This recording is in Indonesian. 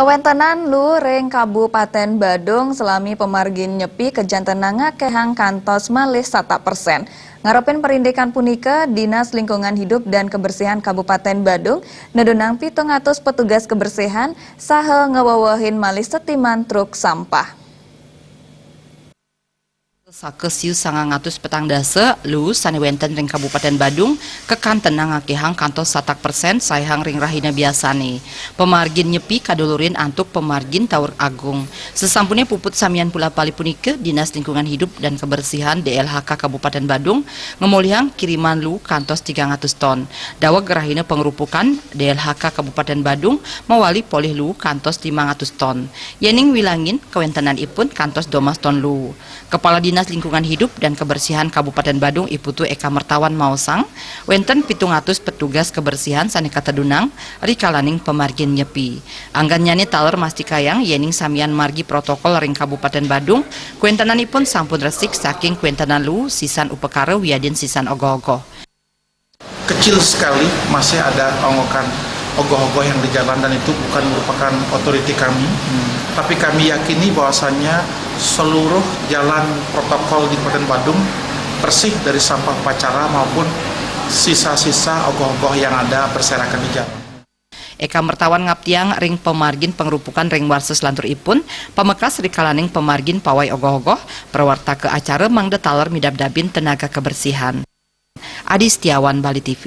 Kawentenan lu reng Kabupaten Badung selami pemargin nyepi kejantenan ngakehang kantos malih 100%. Ngarepin perindikan punika, Dinas Lingkungan Hidup dan Kebersihan Kabupaten Badung nedunang 700 petugas kebersihan saha ngewawahin malih setiman truk sampah. Sakesiu 900 petang dasa lu saniwenten ring Kabupaten Badung kekantenang ngakehang kantos 100% sayang ring rahina biasane. Pemargin nyepi kadulurin antuk pemargin Taur Agung. Sesampunnya puput samian pula pali punike Dinas Lingkungan Hidup dan Kebersihan DLHK Kabupaten Badung ngemulihang kiriman lu kantos 300 ton. Dawa gerahina pengerupukan DLHK Kabupaten Badung mawali polih lu kantos 500 ton. Yening wilangin kawentenan ipun kantos 12 ton lu. Kepala Dinas Lingkungan Hidup dan Kebersihan Kabupaten Badung Iputu Eka Mertawan Mausang, wenten 700 petugas kebersihan saneka tedunang rikalaning pemargin nyepi. Anggannyane taler mastikayang yening samian margi protokol ring Kabupaten Badung, kuentenanipun sampun resik saking kuentenan lu sisan upekara wiadin sisan ogoh-ogoh. Kecil sekali masih ada ongokan ogoh-ogoh yang di jalan dan itu bukan merupakan otoriti kami, tapi kami yakini bahwasannya seluruh jalan protokol di Kabupaten Badung bersih dari sampah upacara maupun sisa-sisa ogoh-ogoh yang ada berserakan di jalan. Eka Mertawan ngaptiang ring pemargin pengerupukan ring warses lantur ipun pamekas rikalaning pemargin pawai ogoh-ogoh perwarta ke acara mangde taler midab-dabin tenaga kebersihan. Adi Setiawan, Bali TV.